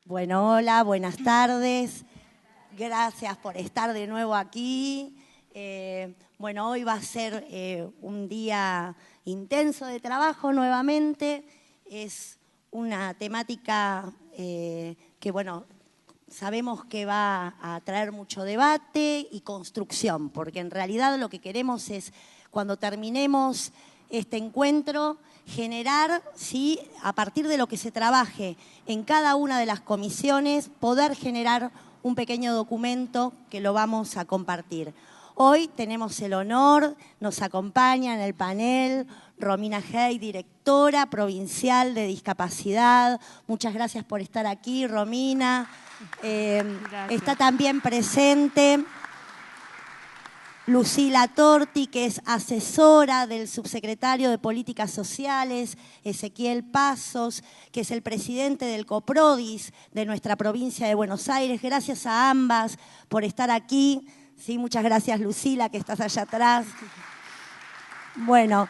Bueno, hola, buenas tardes. Gracias por estar de nuevo aquí. Bueno, hoy va a ser un día intenso de trabajo nuevamente. Es una temática que, bueno, sabemos que va a traer mucho debate y construcción, porque en realidad lo que queremos es, cuando terminemos este encuentro, generar, ¿sí?, a partir de lo que se trabaje en cada una de las comisiones, poder generar un pequeño documento que lo vamos a compartir. Hoy tenemos el honor, nos acompaña en el panel Romina Hey, directora provincial de discapacidad. Muchas gracias por estar aquí, Romina. Está también presente Lucila Torti, que es asesora del subsecretario de Políticas Sociales, Ezequiel Pasos, que es el presidente del COPRODIS de nuestra provincia de Buenos Aires. Gracias a ambas por estar aquí. Sí, muchas gracias, Lucila, que estás allá atrás. Bueno,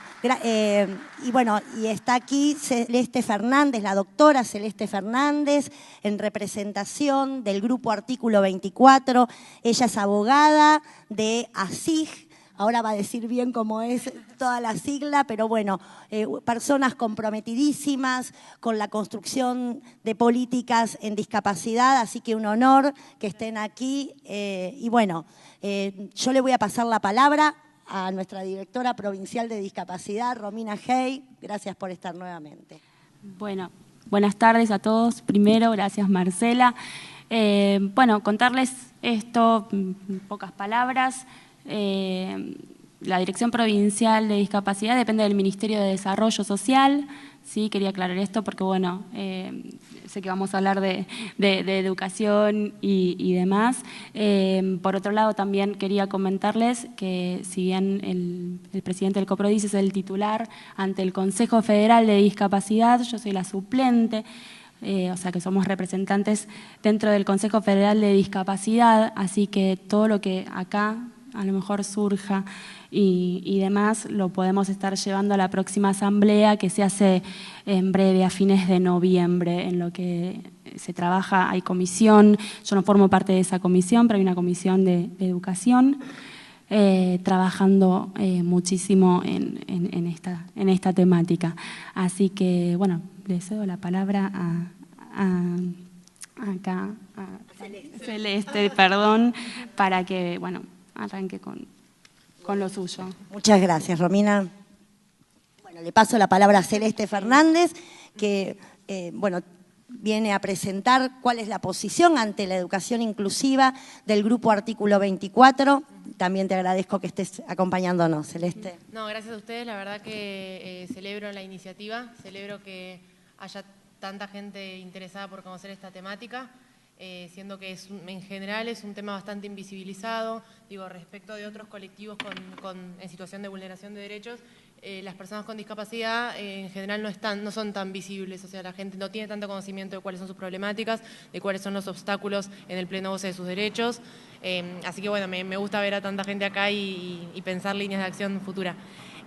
y está aquí Celeste Fernández, la doctora Celeste Fernández, en representación del Grupo Artículo 24. Ella es abogada de ASIG, ahora va a decir bien cómo es toda la sigla, pero bueno, personas comprometidísimas con la construcción de políticas en discapacidad, así que un honor que estén aquí. Yo le voy a pasar la palabra a nuestra directora provincial de discapacidad, Romina Hey. Gracias por estar nuevamente. Bueno, buenas tardes a todos. Primero, gracias Marcela. Contarles esto en pocas palabras. La Dirección Provincial de Discapacidad depende del Ministerio de Desarrollo Social. Sí, quería aclarar esto porque, bueno, sé que vamos a hablar de educación y demás. Por otro lado, también quería comentarles que si bien el presidente del COPRODIS es el titular ante el Consejo Federal de Discapacidad, yo soy la suplente, o sea que somos representantes dentro del Consejo Federal de Discapacidad, así que todo lo que acá a lo mejor surja y demás, lo podemos estar llevando a la próxima asamblea que se hace en breve, a fines de noviembre, en lo que se trabaja. Hay comisión, yo no formo parte de esa comisión, pero hay una comisión de educación trabajando muchísimo en esta temática. Así que, bueno, le cedo la palabra a Celeste, perdón, para que, bueno, arranque con lo suyo. Muchas gracias, Romina. Bueno, le paso la palabra a Celeste Fernández, que viene a presentar cuál es la posición ante la educación inclusiva del Grupo Artículo 24. También te agradezco que estés acompañándonos, Celeste. No, gracias a ustedes. La verdad que celebro la iniciativa, celebro que haya tanta gente interesada por conocer esta temática. Siendo que en general es un tema bastante invisibilizado, digo, respecto de otros colectivos en situación de vulneración de derechos, las personas con discapacidad en general no son tan visibles, o sea, la gente no tiene tanto conocimiento de cuáles son sus problemáticas, de cuáles son los obstáculos en el pleno goce de sus derechos, así que bueno, me gusta ver a tanta gente acá y pensar líneas de acción futura.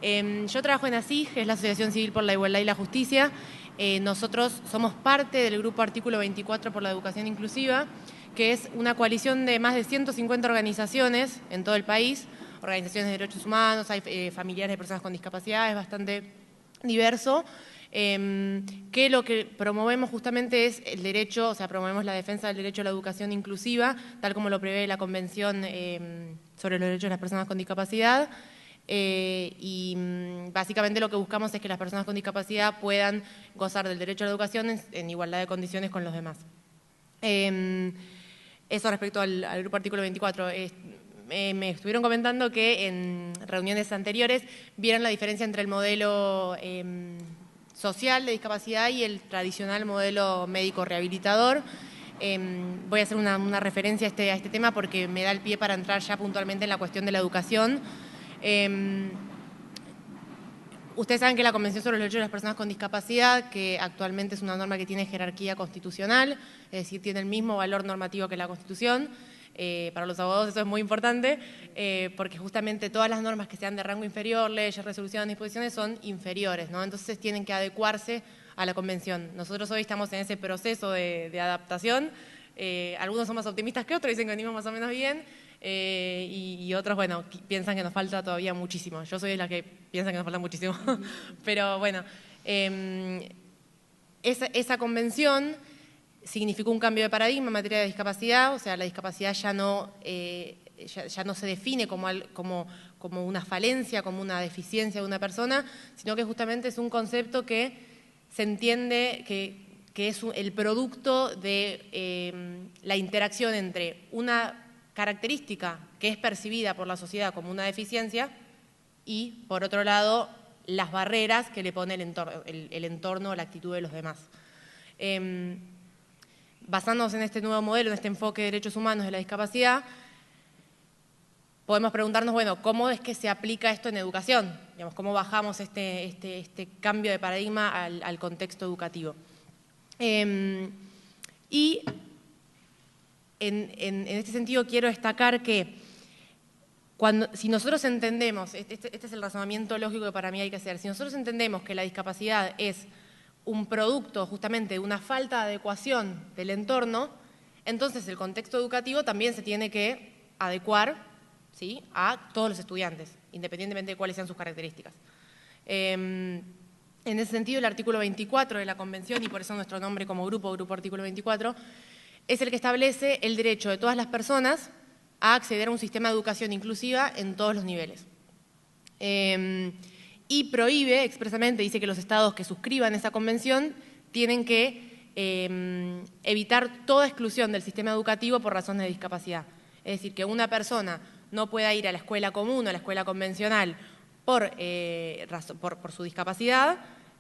Yo trabajo en ASIG, que es la Asociación Civil por la Igualdad y la Justicia. Nosotros somos parte del Grupo Artículo 24 por la Educación Inclusiva, que es una coalición de más de 150 organizaciones en todo el país, organizaciones de derechos humanos, hay familiares de personas con discapacidad, es bastante diverso, que lo que promovemos justamente es el derecho, o sea, promovemos la defensa del derecho a la educación inclusiva, tal como lo prevé la Convención sobre los Derechos de las Personas con Discapacidad. Básicamente lo que buscamos es que las personas con discapacidad puedan gozar del derecho a la educación en igualdad de condiciones con los demás. Eso respecto al Grupo Artículo 24. Me estuvieron comentando que en reuniones anteriores vieron la diferencia entre el modelo social de discapacidad y el tradicional modelo médico rehabilitador. Voy a hacer una referencia a este tema porque me da el pie para entrar ya puntualmente en la cuestión de la educación. Ustedes saben que la Convención sobre los Derechos de las Personas con Discapacidad, que actualmente es una norma que tiene jerarquía constitucional, es decir, tiene el mismo valor normativo que la Constitución. Para los abogados eso es muy importante, porque justamente todas las normas que sean de rango inferior, leyes, resoluciones, disposiciones, son inferiores, ¿no? Entonces tienen que adecuarse a la convención. Nosotros hoy estamos en ese proceso de adaptación. Algunos son más optimistas que otros, dicen que venimos más o menos bien, y otros, bueno, piensan que nos falta todavía muchísimo. Yo soy de la que piensa que nos falta muchísimo. Pero bueno, esa convención significó un cambio de paradigma en materia de discapacidad, o sea, la discapacidad ya no se define como una falencia, como una deficiencia de una persona, sino que justamente es un concepto que se entiende que es el producto de la interacción entre una característica que es percibida por la sociedad como una deficiencia y, por otro lado, las barreras que le pone el entorno, la actitud de los demás. Basándonos en este nuevo modelo, en este enfoque de derechos humanos de la discapacidad, podemos preguntarnos, bueno, ¿cómo es que se aplica esto en educación? Digamos, ¿cómo bajamos este cambio de paradigma al contexto educativo? Y en este sentido quiero destacar que si nosotros entendemos, este es el razonamiento lógico que para mí hay que hacer, si nosotros entendemos que la discapacidad es un producto justamente de una falta de adecuación del entorno, entonces el contexto educativo también se tiene que adecuar, ¿sí?, a todos los estudiantes, independientemente de cuáles sean sus características. En ese sentido, el artículo 24 de la Convención, y por eso nuestro nombre como grupo artículo 24, es el que establece el derecho de todas las personas a acceder a un sistema de educación inclusiva en todos los niveles. Y prohíbe expresamente, dice que los estados que suscriban esa convención tienen que evitar toda exclusión del sistema educativo por razones de discapacidad. Es decir, que una persona no pueda ir a la escuela común o a la escuela convencional por su discapacidad,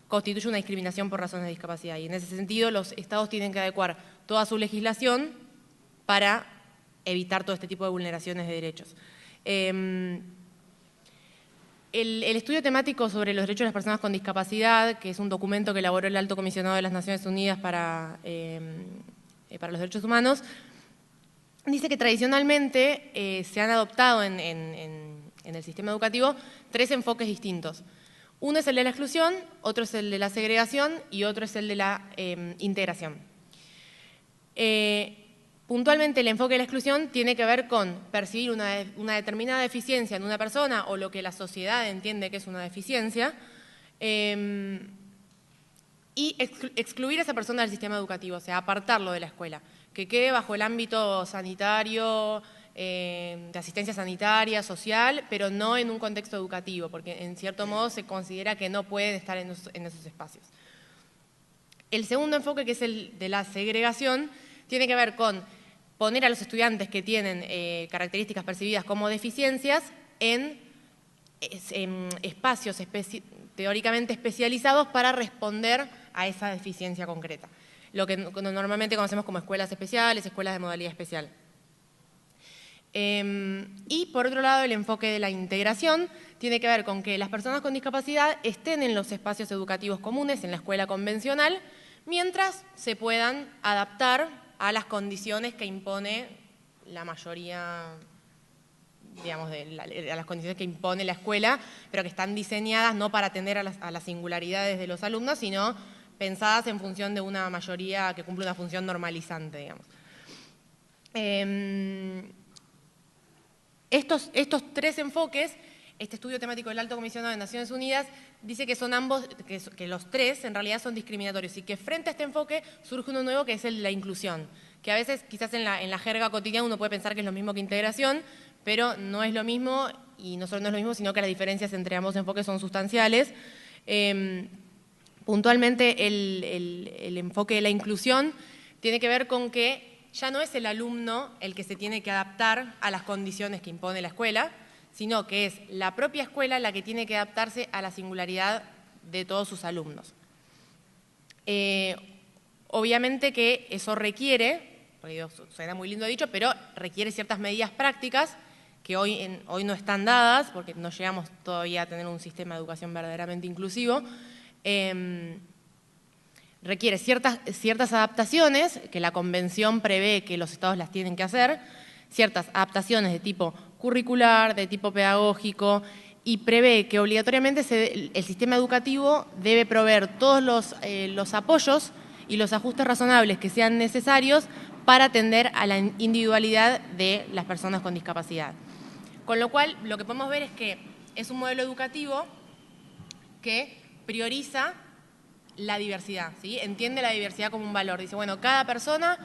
constituye una discriminación por razones de discapacidad. Y en ese sentido, los estados tienen que adecuar toda su legislación para evitar todo este tipo de vulneraciones de derechos. El estudio temático sobre los derechos de las personas con discapacidad, que es un documento que elaboró el Alto Comisionado de las Naciones Unidas para los Derechos Humanos, dice que tradicionalmente se han adoptado en el sistema educativo 3 enfoques distintos. Uno es el de la exclusión, otro es el de la segregación y otro es el de la integración. Puntualmente, el enfoque de la exclusión tiene que ver con percibir una determinada deficiencia en una persona o lo que la sociedad entiende que es una deficiencia y excluir a esa persona del sistema educativo, o sea, apartarlo de la escuela, que quede bajo el ámbito sanitario, de asistencia sanitaria, social, pero no en un contexto educativo, porque en cierto modo se considera que no pueden estar en esos espacios. El segundo enfoque, que es el de la segregación, tiene que ver con poner a los estudiantes que tienen características percibidas como deficiencias en espacios teóricamente especializados para responder a esa deficiencia concreta. Lo que normalmente conocemos como escuelas especiales, escuelas de modalidad especial. Y por otro lado, el enfoque de la integración tiene que ver con que las personas con discapacidad estén en los espacios educativos comunes, en la escuela convencional, mientras se puedan adaptar a las condiciones que impone la mayoría, digamos, a las condiciones que impone la escuela, pero que están diseñadas no para atender a las singularidades de los alumnos, sino pensadas en función de una mayoría que cumple una función normalizante, digamos. Estos 3 enfoques, este estudio temático del Alto Comisionado de Naciones Unidas dice que son que los 3 en realidad son discriminatorios y que frente a este enfoque surge uno nuevo que es el de la inclusión, que a veces quizás en la jerga cotidiana uno puede pensar que es lo mismo que integración, pero no es lo mismo, y no solo no es lo mismo, sino que las diferencias entre ambos enfoques son sustanciales. Puntualmente el enfoque de la inclusión tiene que ver con que ya no es el alumno el que se tiene que adaptar a las condiciones que impone la escuela, sino que es la propia escuela la que tiene que adaptarse a la singularidad de todos sus alumnos. Obviamente que eso requiere, porque suena muy lindo dicho, pero requiere ciertas medidas prácticas que hoy no están dadas, porque no llegamos todavía a tener un sistema de educación verdaderamente inclusivo. Requiere ciertas adaptaciones que la Convención prevé que los estados las tienen que hacer, ciertas adaptaciones de tipo curricular, de tipo pedagógico, y prevé que obligatoriamente el sistema educativo debe proveer todos los apoyos y los ajustes razonables que sean necesarios para atender a la individualidad de las personas con discapacidad. Con lo cual, lo que podemos ver es que es un modelo educativo que prioriza la diversidad, ¿sí? Entiende la diversidad como un valor. Dice, bueno, cada persona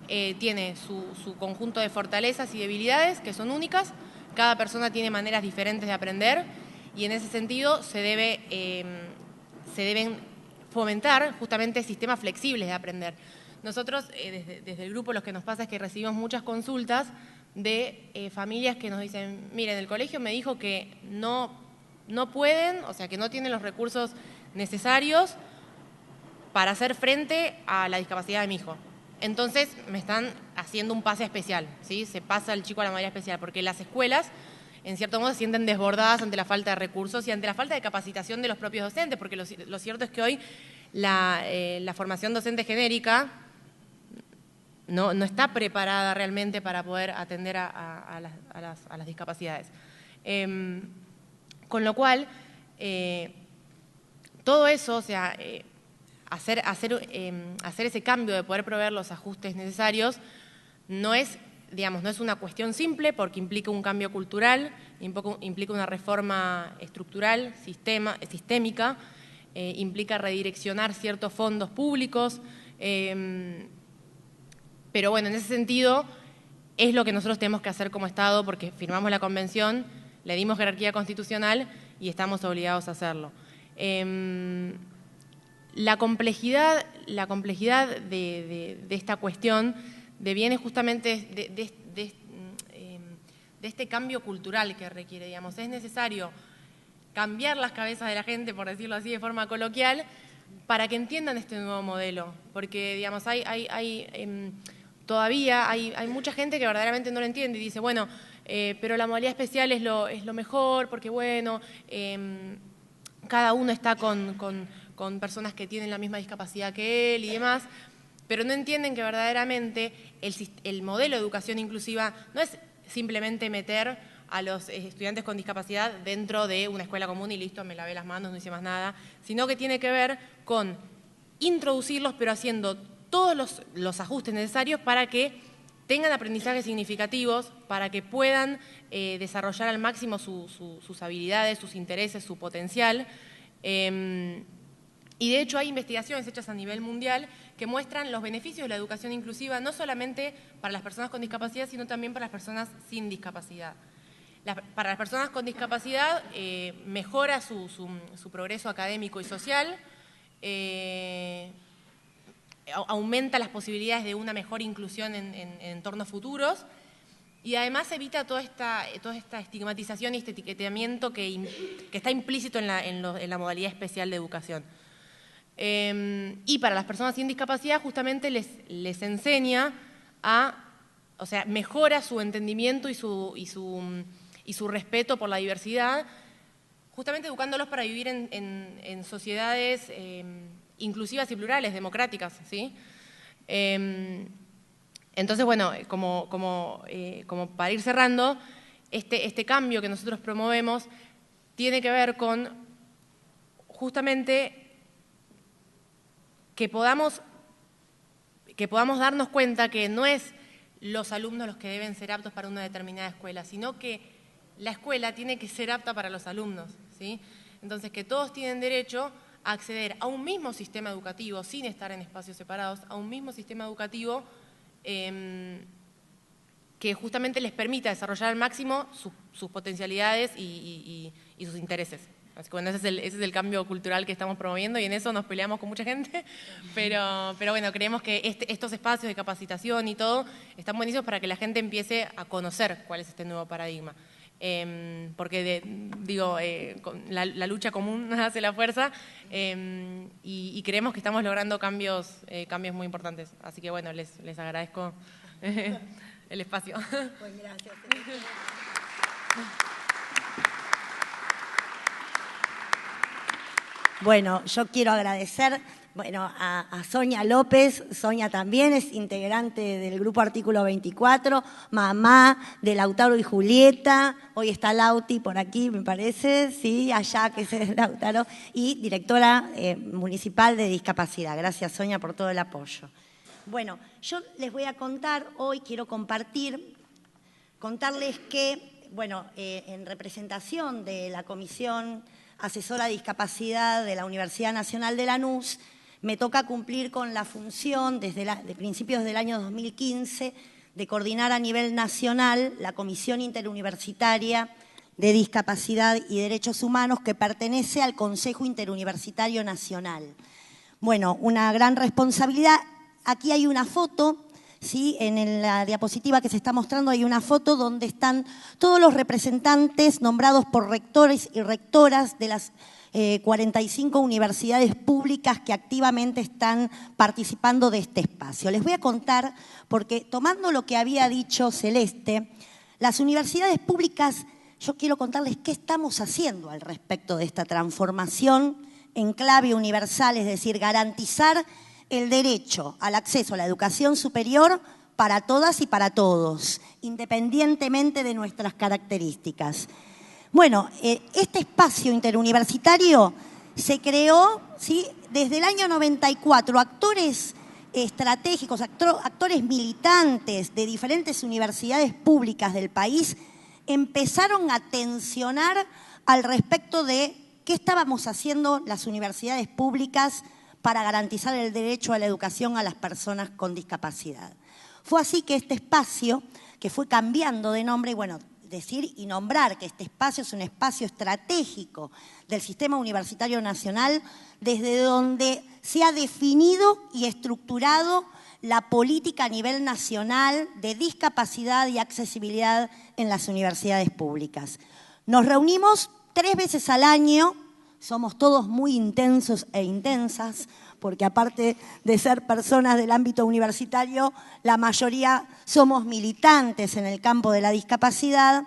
tiene su conjunto de fortalezas y debilidades que son únicas, cada persona tiene maneras diferentes de aprender y en ese sentido se deben fomentar justamente sistemas flexibles de aprender. Nosotros, desde el grupo, lo que nos pasa es que recibimos muchas consultas de familias que nos dicen, miren, el colegio me dijo que no pueden, o sea, que no tienen los recursos necesarios para hacer frente a la discapacidad de mi hijo. Entonces me están haciendo un pase especial, ¿sí? Se pasa el chico a la modalidad especial, porque las escuelas, en cierto modo, se sienten desbordadas ante la falta de recursos y ante la falta de capacitación de los propios docentes, porque lo cierto es que hoy la formación docente genérica no está preparada realmente para poder atender a las discapacidades. Con lo cual, todo eso, o sea, hacer ese cambio de poder proveer los ajustes necesarios no es una cuestión simple porque implica un cambio cultural, implica una reforma estructural, sistémica, implica redireccionar ciertos fondos públicos, pero bueno, en ese sentido es lo que nosotros tenemos que hacer como Estado porque firmamos la convención, le dimos jerarquía constitucional y estamos obligados a hacerlo. La complejidad de esta cuestión deviene justamente de este cambio cultural que requiere, digamos. Es necesario cambiar las cabezas de la gente, por decirlo así de forma coloquial, para que entiendan este nuevo modelo. Porque, digamos, todavía hay mucha gente que verdaderamente no lo entiende y dice, bueno, pero la modalidad especial es lo mejor porque, bueno, cada uno está con personas que tienen la misma discapacidad que él y demás, pero no entienden que verdaderamente el modelo de educación inclusiva no es simplemente meter a los estudiantes con discapacidad dentro de una escuela común y listo, me lavé las manos, no hice más nada, sino que tiene que ver con introducirlos, pero haciendo todos los ajustes necesarios para que tengan aprendizajes significativos, para que puedan desarrollar al máximo sus habilidades, sus intereses, su potencial. Y de hecho hay investigaciones hechas a nivel mundial que muestran los beneficios de la educación inclusiva no solamente para las personas con discapacidad, sino también para las personas sin discapacidad. Para las personas con discapacidad mejora su progreso académico y social, aumenta las posibilidades de una mejor inclusión en entornos futuros y además evita toda esta estigmatización y este etiquetamiento que está implícito en la modalidad especial de educación. Y para las personas sin discapacidad justamente les enseña o sea, mejora su entendimiento y su respeto por la diversidad, justamente educándolos para vivir en sociedades inclusivas y plurales, democráticas, ¿sí? Entonces, bueno, como para ir cerrando, este cambio que nosotros promovemos tiene que ver con justamente que podamos darnos cuenta que no es los alumnos los que deben ser aptos para una determinada escuela, sino que la escuela tiene que ser apta para los alumnos, ¿sí? Entonces, que todos tienen derecho a acceder a un mismo sistema educativo, sin estar en espacios separados, a un mismo sistema educativo que justamente les permita desarrollar al máximo sus potencialidades y sus intereses. Así que bueno, ese es el cambio cultural que estamos promoviendo y en eso nos peleamos con mucha gente, pero bueno, creemos que estos espacios de capacitación y todo están buenísimos para que la gente empiece a conocer cuál es este nuevo paradigma. Porque la lucha común hace la fuerza y creemos que estamos logrando cambios muy importantes. Así que bueno, les agradezco el espacio. Pues gracias. Bueno, yo quiero agradecer Bueno, a Sonia López. Sonia también es integrante del grupo Artículo 24, mamá de Lautaro y Julieta. Hoy está Lauti por aquí, me parece, sí, allá que es Lautaro, y directora municipal de discapacidad. Gracias, Sonia, por todo el apoyo. Bueno, yo les voy a contar, hoy quiero contarles que, bueno, en representación de la Comisión Asesora de Discapacidad de la Universidad Nacional de Lanús, me toca cumplir con la función de principios del año 2015 de coordinar a nivel nacional la Comisión Interuniversitaria de Discapacidad y Derechos Humanos que pertenece al Consejo Interuniversitario Nacional. Bueno, una gran responsabilidad. Aquí hay una foto, ¿sí? En la diapositiva que se está mostrando hay una foto donde están todos los representantes nombrados por rectores y rectoras de las 45 universidades públicas que activamente están participando de este espacio. Les voy a contar, porque tomando lo que había dicho Celeste, las universidades públicas, yo quiero contarles qué estamos haciendo al respecto de esta transformación en clave universal, es decir, garantizar el derecho al acceso a la educación superior para todas y para todos, independientemente de nuestras características. Bueno, este espacio interuniversitario se creó, ¿sí?, desde el año 94. Actores estratégicos, actores militantes de diferentes universidades públicas del país empezaron a tensionar al respecto de qué estábamos haciendo las universidades públicas para garantizar el derecho a la educación a las personas con discapacidad. Fue así que este espacio, que fue cambiando de nombre, y bueno, decir y nombrar que este espacio es un espacio estratégico del Sistema Universitario Nacional, desde donde se ha definido y estructurado la política a nivel nacional de discapacidad y accesibilidad en las universidades públicas. Nos reunimos 3 veces al año, somos todos muy intensos e intensas, porque aparte de ser personas del ámbito universitario, la mayoría somos militantes en el campo de la discapacidad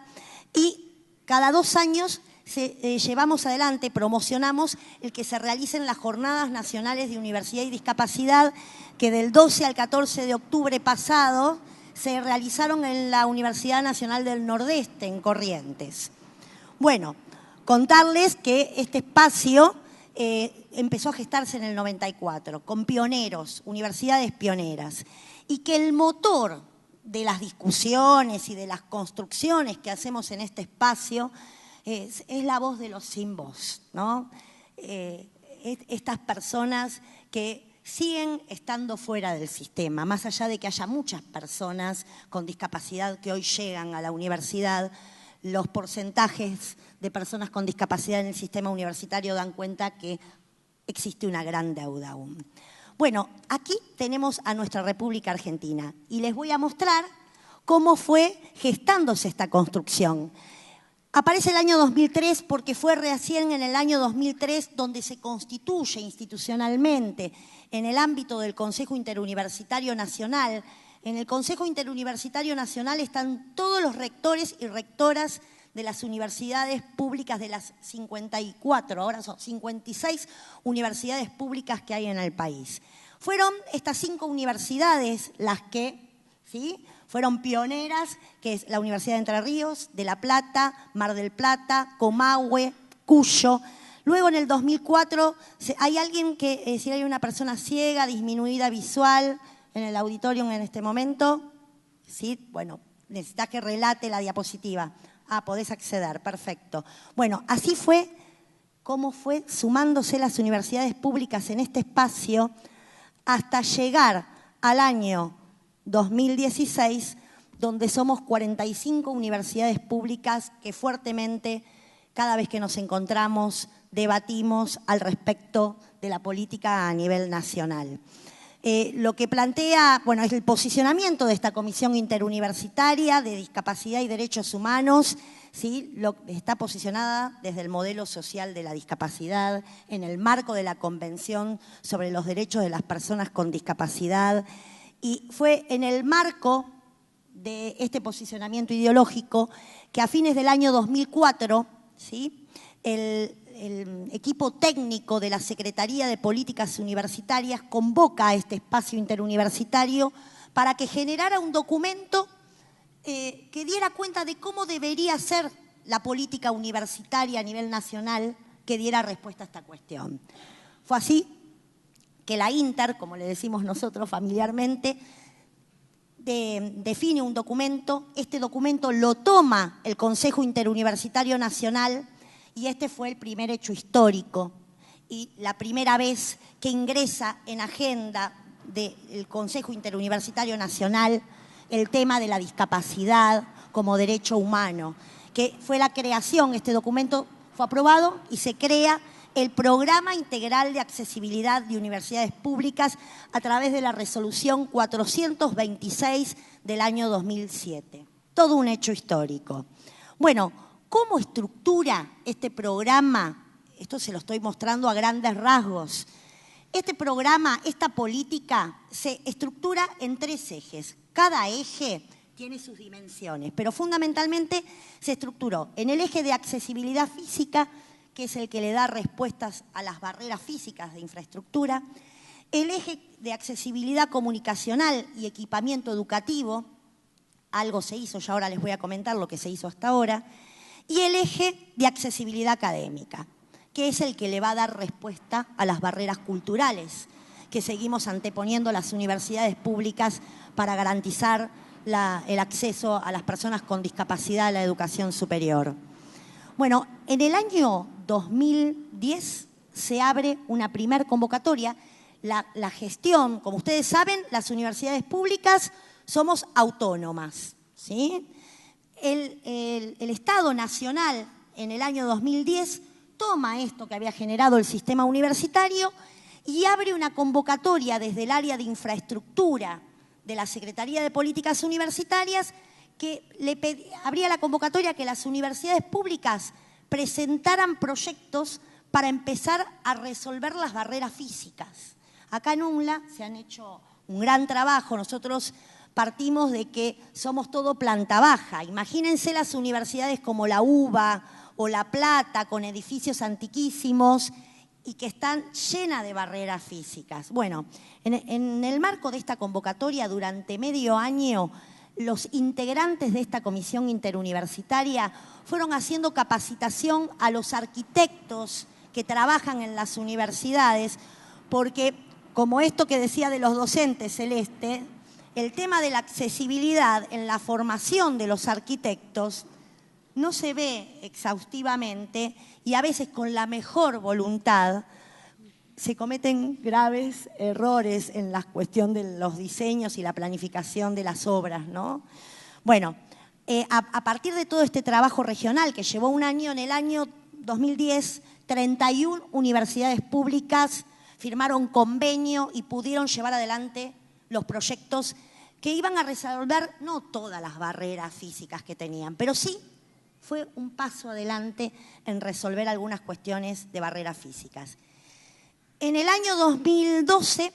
y cada 2 años llevamos adelante, promocionamos el que se realicen las Jornadas Nacionales de Universidad y Discapacidad, que del 12 al 14 de octubre pasado se realizaron en la Universidad Nacional del Nordeste, en Corrientes. Bueno, contarles que este espacio empezó a gestarse en el 94, con pioneros, universidades pioneras, y que el motor de las discusiones y de las construcciones que hacemos en este espacio es la voz de los sin voz, ¿no? Estas personas que siguen estando fuera del sistema, más allá de que haya muchas personas con discapacidad que hoy llegan a la universidad, los porcentajes de personas con discapacidad en el sistema universitario dan cuenta que existe una gran deuda aún. Bueno, aquí tenemos a nuestra República Argentina y les voy a mostrar cómo fue gestándose esta construcción. Aparece el año 2003 porque fue recién en el año 2003 donde se constituye institucionalmente en el ámbito del Consejo Interuniversitario Nacional. En el Consejo Interuniversitario Nacional están todos los rectores y rectoras de las universidades públicas de las 54, ahora son 56 universidades públicas que hay en el país. Fueron estas 5 universidades las que, ¿sí?, fueron pioneras, que es la Universidad de Entre Ríos, de La Plata, Mar del Plata, Comahue, Cuyo. Luego en el 2004, hay alguien que, si hay una persona ciega, disminuida visual en el auditorio en este momento, ¿sí? Bueno, necesitas que relate la diapositiva. Ah, podés acceder, perfecto. Bueno, así fue como fue sumándose las universidades públicas en este espacio hasta llegar al año 2016, donde somos 45 universidades públicas que fuertemente, cada vez que nos encontramos, debatimos al respecto de la política a nivel nacional. Lo que plantea, bueno, es el posicionamiento de esta Comisión Interuniversitaria de Discapacidad y Derechos Humanos, ¿sí? Está posicionada desde el modelo social de la discapacidad, en el marco de la Convención sobre los Derechos de las Personas con Discapacidad, y fue en el marco de este posicionamiento ideológico que a fines del año 2004, ¿sí?, el equipo técnico de la Secretaría de Políticas Universitarias convoca a este espacio interuniversitario para que generara un documento que diera cuenta de cómo debería ser la política universitaria a nivel nacional, que diera respuesta a esta cuestión. Fue así que la Inter, como le decimos nosotros familiarmente, define un documento. Este documento lo toma el Consejo Interuniversitario Nacional y este fue el primer hecho histórico y la primera vez que ingresa en agenda del Consejo Interuniversitario Nacional el tema de la discapacidad como derecho humano, que fue la creación. Este documento fue aprobado y se crea el Programa Integral de Accesibilidad de Universidades Públicas a través de la Resolución 426 del año 2007. Todo un hecho histórico. Bueno, ¿cómo estructura este programa? Esto se lo estoy mostrando a grandes rasgos. Este programa, esta política, se estructura en 3 ejes. Cada eje tiene sus dimensiones, pero fundamentalmente se estructuró en el eje de accesibilidad física, que es el que le da respuestas a las barreras físicas de infraestructura, el eje de accesibilidad comunicacional y equipamiento educativo, algo se hizo, ya ahora les voy a comentar lo que se hizo hasta ahora, y el eje de accesibilidad académica, que es el que le va a dar respuesta a las barreras culturales que seguimos anteponiendo las universidades públicas para garantizar el acceso a las personas con discapacidad a la educación superior. Bueno, en el año 2010 se abre una primer convocatoria. La gestión, como ustedes saben, las universidades públicas somos autónomas, ¿sí? El Estado Nacional en el año 2010 toma esto que había generado el sistema universitario y abre una convocatoria desde el área de infraestructura de la Secretaría de Políticas Universitarias que abría la convocatoria que las universidades públicas presentaran proyectos para empezar a resolver las barreras físicas. Acá en UNLA se han hecho un gran trabajo. Nosotros partimos de que somos todo planta baja. Imagínense las universidades como la UBA o La Plata, con edificios antiquísimos y que están llenas de barreras físicas. Bueno, en el marco de esta convocatoria, durante medio año, los integrantes de esta comisión interuniversitaria fueron haciendo capacitación a los arquitectos que trabajan en las universidades, porque, como esto que decía de los docentes, Celeste, el tema de la accesibilidad en la formación de los arquitectos no se ve exhaustivamente y a veces con la mejor voluntad se cometen graves errores en la cuestión de los diseños y la planificación de las obras, ¿no? Bueno, a partir de todo este trabajo regional que llevó un año, en el año 2010, 31 universidades públicas firmaron convenio y pudieron llevar adelante los proyectos que iban a resolver no todas las barreras físicas que tenían, pero sí fue un paso adelante en resolver algunas cuestiones de barreras físicas. En el año 2012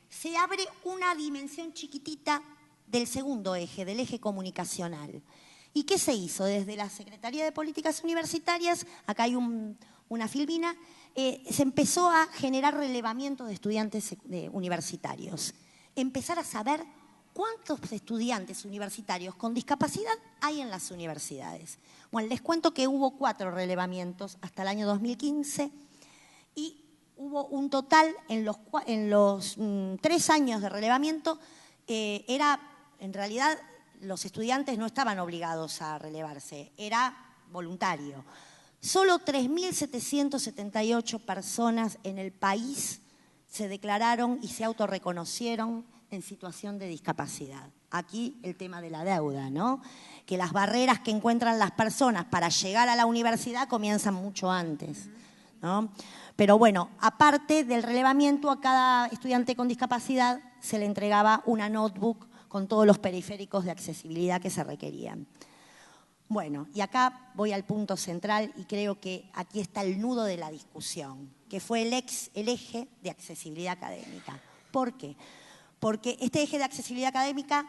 se abre una dimensión chiquitita del segundo eje, del eje comunicacional. ¿Y qué se hizo? Desde la Secretaría de Políticas Universitarias, acá hay una filmina, se empezó a generar relevamiento de estudiantes universitarios. Empezar a saber cuántos estudiantes universitarios con discapacidad hay en las universidades. Bueno, les cuento que hubo 4 relevamientos hasta el año 2015 y hubo un total en los 3 años de relevamiento, en realidad los estudiantes no estaban obligados a relevarse, era voluntario. Solo 3.778 personas en el país se declararon y se autorreconocieron en situación de discapacidad. Aquí el tema de la deuda, ¿no? Que las barreras que encuentran las personas para llegar a la universidad comienzan mucho antes, ¿no? Pero bueno, aparte del relevamiento, a cada estudiante con discapacidad se le entregaba una notebook con todos los periféricos de accesibilidad que se requerían. Bueno, y acá voy al punto central y creo que aquí está el nudo de la discusión, que fue el eje de accesibilidad académica. ¿Por qué? Porque este eje de accesibilidad académica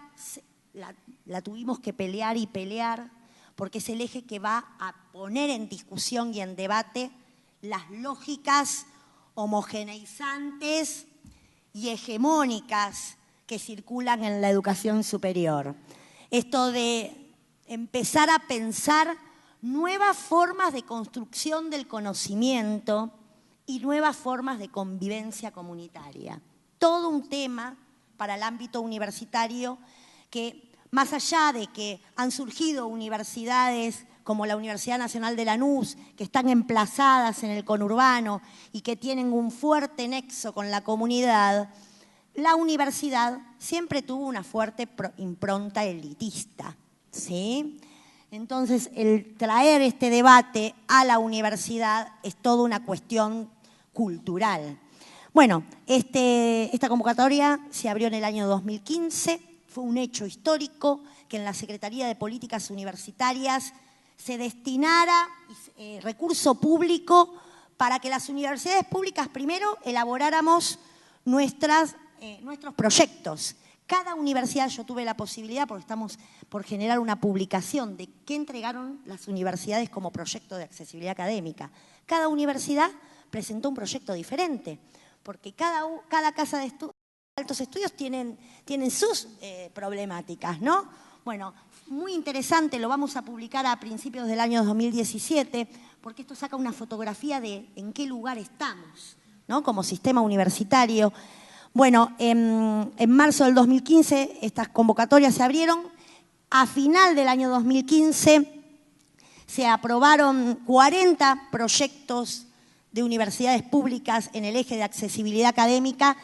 la tuvimos que pelear y pelear, porque es el eje que va a poner en discusión y en debate las lógicas homogeneizantes y hegemónicas que circulan en la educación superior. Esto de empezar a pensar nuevas formas de construcción del conocimiento y nuevas formas de convivencia comunitaria. Todo un tema para el ámbito universitario que, más allá de que han surgido universidades como la Universidad Nacional de Lanús, que están emplazadas en el conurbano y que tienen un fuerte nexo con la comunidad, la universidad siempre tuvo una fuerte impronta elitista, ¿sí? Entonces, el traer este debate a la universidad es toda una cuestión cultural. Bueno, esta convocatoria se abrió en el año 2015, fue un hecho histórico que en la Secretaría de Políticas Universitarias se destinara recurso público para que las universidades públicas primero elaboráramos nuestros proyectos. Cada universidad, yo tuve la posibilidad, porque estamos por generar una publicación de qué entregaron las universidades como proyecto de accesibilidad académica. Cada universidad presentó un proyecto diferente, porque cada casa de altos estudios tienen sus problemáticas, ¿no? Bueno, muy interesante, lo vamos a publicar a principios del año 2017, porque esto saca una fotografía de en qué lugar estamos, ¿no? Como sistema universitario. Bueno, en marzo del 2015 estas convocatorias se abrieron. A final del año 2015 se aprobaron 40 proyectos de universidades públicas en el eje de accesibilidad académica.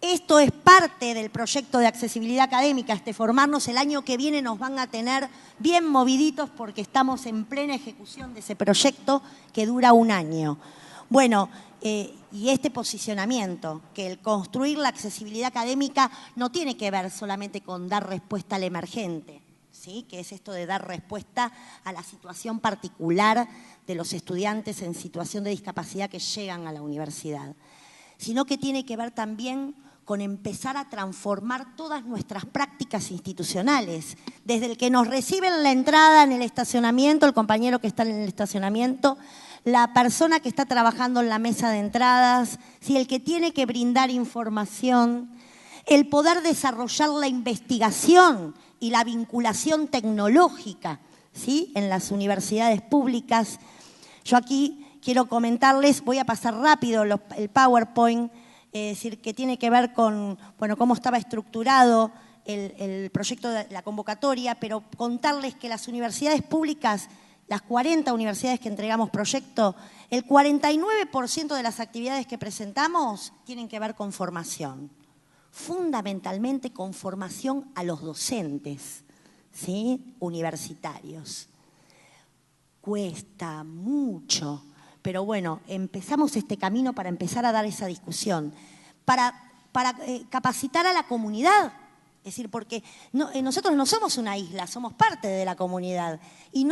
Esto es parte del proyecto de accesibilidad académica, formarnos. El año que viene nos van a tener bien moviditos porque estamos en plena ejecución de ese proyecto que dura un año. Bueno, y este posicionamiento, que el construir la accesibilidad académica no tiene que ver solamente con dar respuesta al emergente, ¿sí? Que es esto de dar respuesta a la situación particular de los estudiantes en situación de discapacidad que llegan a la universidad, sino que tiene que ver también con empezar a transformar todas nuestras prácticas institucionales, desde el que nos recibe en la entrada en el estacionamiento, el compañero que está en el estacionamiento, la persona que está trabajando en la mesa de entradas, ¿sí? El que tiene que brindar información, el poder desarrollar la investigación y la vinculación tecnológica, ¿sí? En las universidades públicas. Yo aquí quiero comentarles, voy a pasar rápido el PowerPoint, es decir, que tiene que ver con cómo estaba estructurado el proyecto de la convocatoria, pero contarles que las universidades públicas, las 40 universidades que entregamos proyecto, el 49% de las actividades que presentamos tienen que ver con formación, fundamentalmente con formación a los docentes, ¿sí? Universitarios. Cuesta mucho, pero bueno, empezamos este camino para empezar a dar esa discusión, para capacitar a la comunidad. Es decir, porque nosotros no somos una isla, somos parte de la comunidad. Y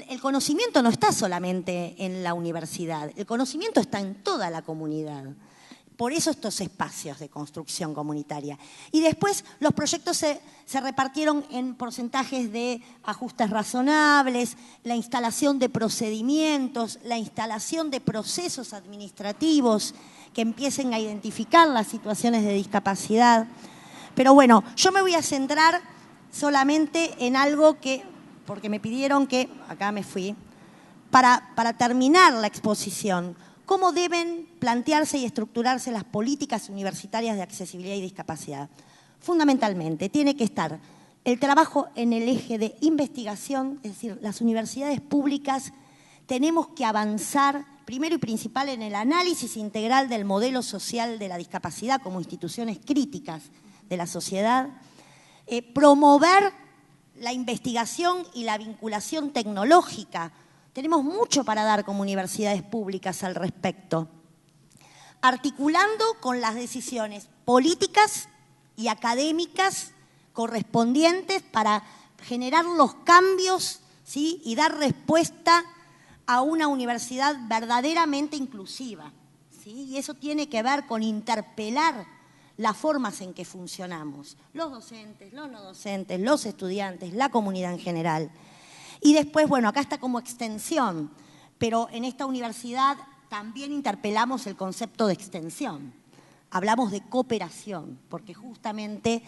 el conocimiento no está solamente en la universidad, el conocimiento está en toda la comunidad. Por eso estos espacios de construcción comunitaria. Y después los proyectos se repartieron en porcentajes de ajustes razonables, la instalación de procedimientos, la instalación de procesos administrativos que empiecen a identificar las situaciones de discapacidad. Pero bueno, yo me voy a centrar solamente en algo que, porque me pidieron que, acá me fui, para terminar la exposición, cómo deben plantearse y estructurarse las políticas universitarias de accesibilidad y discapacidad. Fundamentalmente, tiene que estar el trabajo en el eje de investigación, es decir, las universidades públicas tenemos que avanzar, primero y principal, en el análisis integral del modelo social de la discapacidad como instituciones críticas de la sociedad, promover la investigación y la vinculación tecnológica. Tenemos mucho para dar como universidades públicas al respecto, articulando con las decisiones políticas y académicas correspondientes para generar los cambios, ¿sí? Y dar respuesta a una universidad verdaderamente inclusiva, ¿sí? Y eso tiene que ver con interpelar las formas en que funcionamos, los docentes, los no docentes, los estudiantes, la comunidad en general. Y después, bueno, acá está como extensión, pero en esta universidad también interpelamos el concepto de extensión. Hablamos de cooperación, porque justamente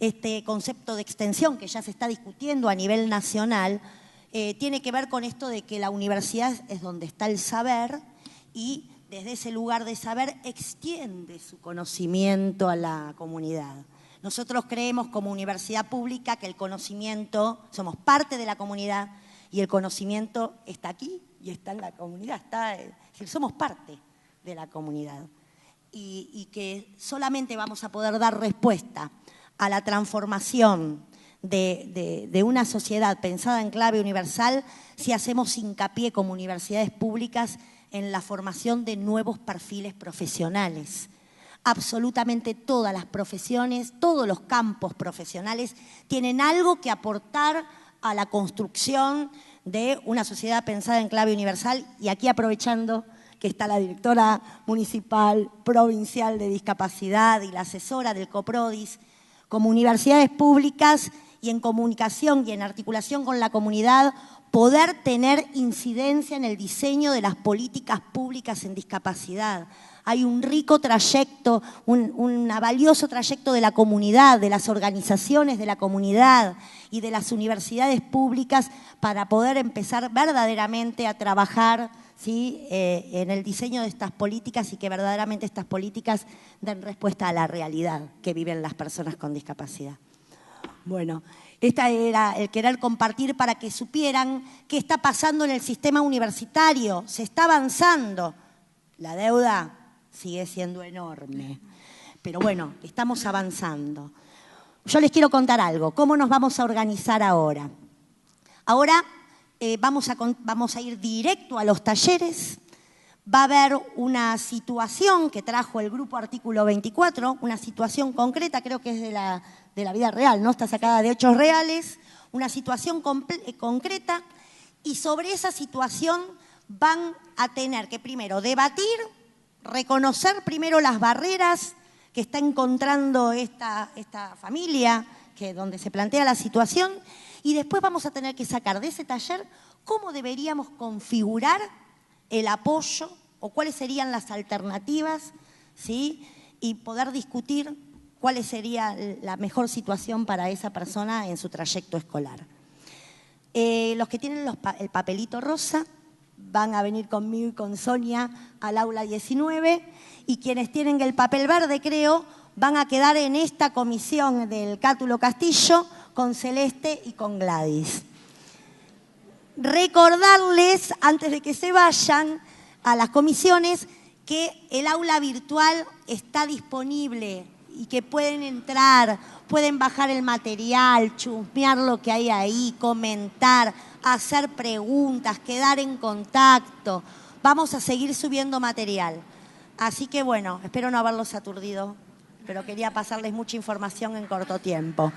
este concepto de extensión que ya se está discutiendo a nivel nacional tiene que ver con esto de que la universidad es donde está el saber y desde ese lugar de saber extiende su conocimiento a la comunidad. Nosotros creemos como universidad pública que el conocimiento, somos parte de la comunidad y el conocimiento está aquí y está en la comunidad, es decir, somos parte de la comunidad y que solamente vamos a poder dar respuesta a la transformación de una sociedad pensada en clave universal si hacemos hincapié como universidades públicas en la formación de nuevos perfiles profesionales. Absolutamente todas las profesiones, todos los campos profesionales tienen algo que aportar a la construcción de una sociedad pensada en clave universal y aquí aprovechando que está la directora municipal, provincial de discapacidad y la asesora del COPRODIS, como universidades públicas y en comunicación y en articulación con la comunidad, poder tener incidencia en el diseño de las políticas públicas en discapacidad. Hay un rico trayecto, un valioso trayecto de la comunidad, de las organizaciones de la comunidad y de las universidades públicas para poder empezar verdaderamente a trabajar, ¿sí?, en el diseño de estas políticas y que verdaderamente estas políticas den respuesta a la realidad que viven las personas con discapacidad. Bueno, esta era el querer compartir para que supieran qué está pasando en el sistema universitario. Se está avanzando. La deuda sigue siendo enorme, pero bueno, estamos avanzando. Yo les quiero contar algo. ¿Cómo nos vamos a organizar ahora? Ahora vamos a ir directo a los talleres. Va a haber una situación que trajo el grupo Artículo 24, una situación concreta, creo que es de la vida real, ¿no? Está sacada de hechos reales, una situación concreta, y sobre esa situación van a tener que primero debatir, reconocer primero las barreras que está encontrando esta familia, donde se plantea la situación, y después vamos a tener que sacar de ese taller cómo deberíamos configurar el apoyo o cuáles serían las alternativas, ¿sí?, y poder discutir cuál sería la mejor situación para esa persona en su trayecto escolar. Los que tienen el papelito rosa van a venir conmigo y con Sonia al aula 19 y quienes tienen el papel verde, creo, van a quedar en esta comisión del Cátulo Castillo con Celeste y con Gladys. Recordarles, antes de que se vayan a las comisiones, que el aula virtual está disponible y que pueden entrar, pueden bajar el material, chusmear lo que hay ahí, comentar, hacer preguntas, quedar en contacto. Vamos a seguir subiendo material. Así que bueno, espero no haberlos aturdido, pero quería pasarles mucha información en corto tiempo.